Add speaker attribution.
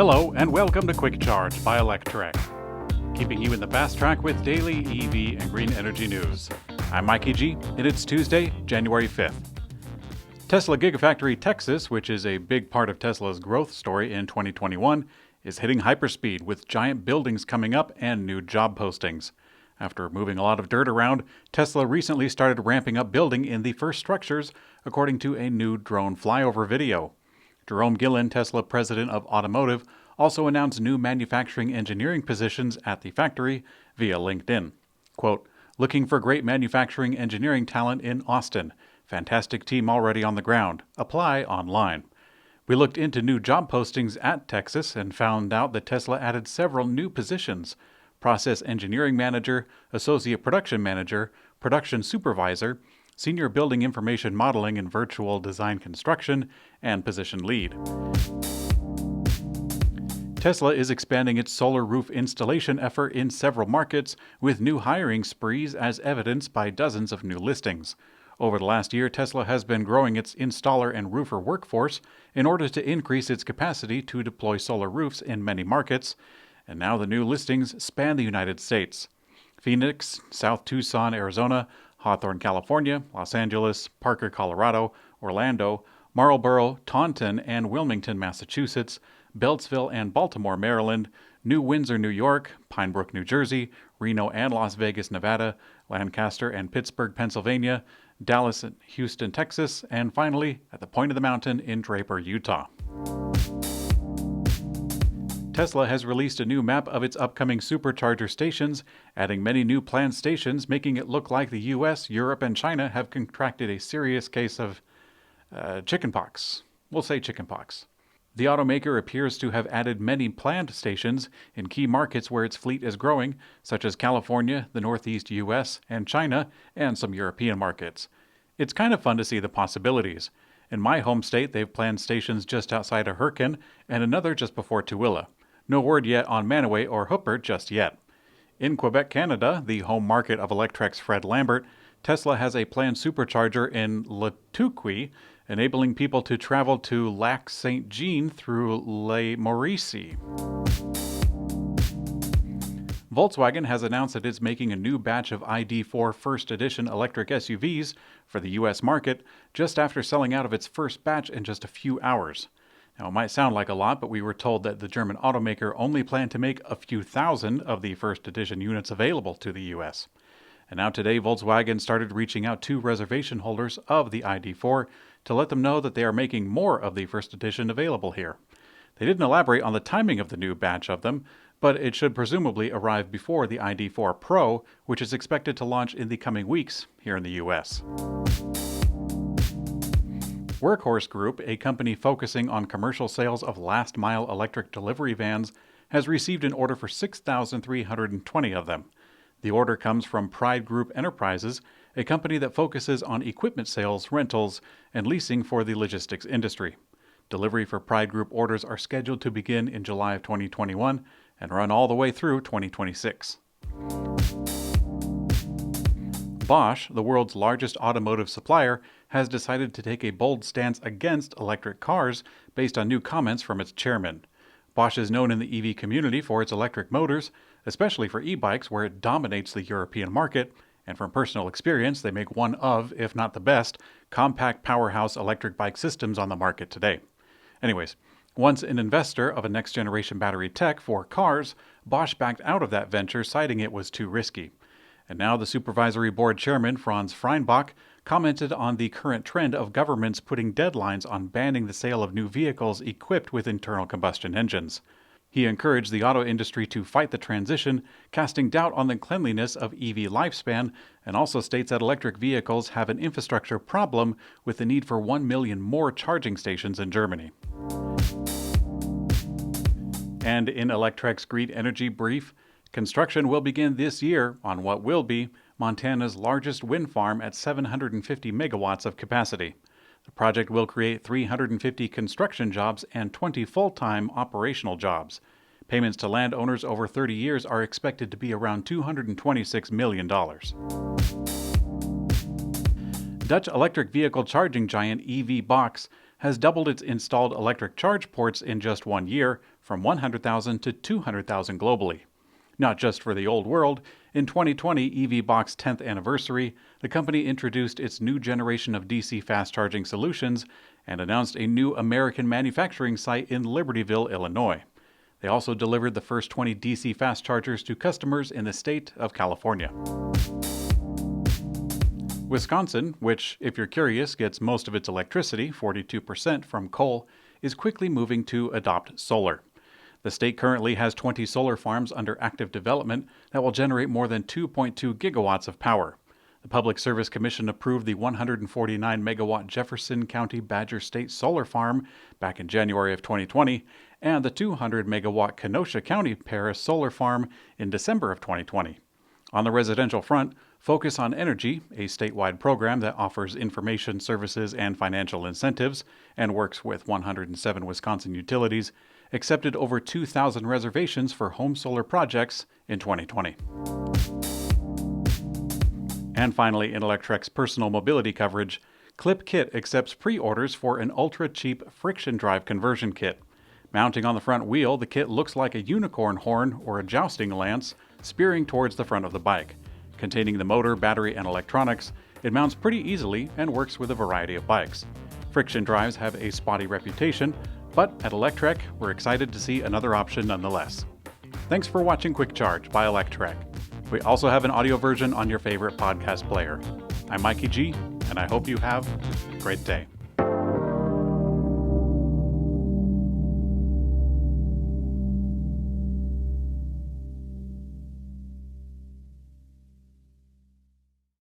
Speaker 1: Hello and welcome to Quick Charge by Electrek, keeping you in the fast track with daily EV and green energy news. I'm Mikey G, and it's Tuesday, January 5th. Tesla Gigafactory Texas, which is a big part of Tesla's growth story in 2021, is hitting hyperspeed with giant buildings coming up and new job postings. After moving a lot of dirt around, Tesla recently started ramping up building in the first structures, according to a new drone flyover video. Jerome Gillen, Tesla president of automotive, also announced new manufacturing engineering positions at the factory via LinkedIn. Quote, "Looking for great manufacturing engineering talent in Austin. Fantastic team already on the ground. Apply online." We looked into new job postings at Texas and found out that Tesla added several new positions: process engineering manager, associate production manager, production supervisor, senior building information modeling and virtual design construction, and position lead. Tesla is expanding its solar roof installation effort in several markets, with new hiring sprees as evidenced by dozens of new listings. Over the last year, Tesla has been growing its installer and roofer workforce in order to increase its capacity to deploy solar roofs in many markets, and now the new listings span the United States. Phoenix, South Tucson, Arizona, Hawthorne, California, Los Angeles, Parker, Colorado, Orlando, Marlborough, Taunton, and Wilmington, Massachusetts, Beltsville and Baltimore, Maryland, New Windsor, New York, Pine Brook, New Jersey, Reno and Las Vegas, Nevada, Lancaster and Pittsburgh, Pennsylvania, Dallas and Houston, Texas, and finally, at the point of the mountain in Draper, Utah. Tesla has released a new map of its upcoming Supercharger stations, adding many new planned stations, making it look like the US, Europe, and China have contracted a serious case of chickenpox. We'll say chickenpox. The automaker appears to have added many planned stations in key markets where its fleet is growing, such as California, the Northeast US, and China, and some European markets. It's kind of fun to see the possibilities. In my home state, they've planned stations just outside of Herkin and another just before Tooele. No word yet on Manaway or Hooper just yet. In Quebec, Canada, the home market of Electrek's Fred Lambert, Tesla has a planned supercharger in Le Tuqui, enabling people to travel to Lac Saint-Jean through Les Mauricie. Volkswagen has announced that it's making a new batch of ID4 First Edition electric SUVs for the U.S. market just after selling out of its first batch in just a few hours. Now, it might sound like a lot, but we were told that the German automaker only planned to make a few thousand of the first edition units available to the U.S. And now today, Volkswagen started reaching out to reservation holders of the ID4 to let them know that they are making more of the first edition available here. They didn't elaborate on the timing of the new batch of them, but it should presumably arrive before the ID4 Pro, which is expected to launch in the coming weeks here in the U.S. Workhorse Group, a company focusing on commercial sales of last-mile electric delivery vans, has received an order for 6,320 of them. The order comes from Pride Group Enterprises, a company that focuses on equipment sales, rentals, and leasing for the logistics industry. Delivery for Pride Group orders are scheduled to begin in July of 2021 and run all the way through 2026. Bosch, the world's largest automotive supplier, has decided to take a bold stance against electric cars based on new comments from its chairman. Bosch is known in the EV community for its electric motors, especially for e-bikes where it dominates the European market, and from personal experience, they make one of, if not the best, compact powerhouse electric bike systems on the market today. Anyways, once an investor of a next-generation battery tech for cars, Bosch backed out of that venture, citing it was too risky. And now the supervisory board chairman, Franz Freinbach, commented on the current trend of governments putting deadlines on banning the sale of new vehicles equipped with internal combustion engines. He encouraged the auto industry to fight the transition, casting doubt on the cleanliness of EV lifespan, and also states that electric vehicles have an infrastructure problem with the need for 1 million more charging stations in Germany. And in Electrek's Green Energy Brief, construction will begin this year on what will be Montana's largest wind farm at 750 megawatts of capacity. The project will create 350 construction jobs and 20 full-time operational jobs. Payments to landowners over 30 years are expected to be around $226 million. Dutch electric vehicle charging giant EVBox has doubled its installed electric charge ports in just 1 year, from 100,000 to 200,000 globally. Not just for the old world, in 2020 EVBox 10th anniversary, the company introduced its new generation of DC fast charging solutions and announced a new American manufacturing site in Libertyville, Illinois. They also delivered the first 20 DC fast chargers to customers in the state of California. Wisconsin, which, if you're curious, gets most of its electricity, 42%, from coal, is quickly moving to adopt solar. The state currently has 20 solar farms under active development that will generate more than 2.2 gigawatts of power. The Public Service Commission approved the 149-megawatt Jefferson County Badger State Solar Farm back in January of 2020, and the 200-megawatt Kenosha County Paris Solar Farm in December of 2020. On the residential front, Focus on Energy, a statewide program that offers information services and financial incentives and works with 107 Wisconsin utilities, accepted over 2,000 reservations for home solar projects in 2020. And finally, in Electrek's personal mobility coverage, ClipKit accepts pre-orders for an ultra-cheap friction drive conversion kit. Mounting on the front wheel, the kit looks like a unicorn horn or a jousting lance spearing towards the front of the bike. Containing the motor, battery, and electronics, it mounts pretty easily and works with a variety of bikes. Friction drives have a spotty reputation, but at Electrek, we're excited to see another option nonetheless. Thanks for watching Quick Charge by Electrek. We also have an audio version on your favorite podcast player. I'm Mikey G, and I hope you have a great day.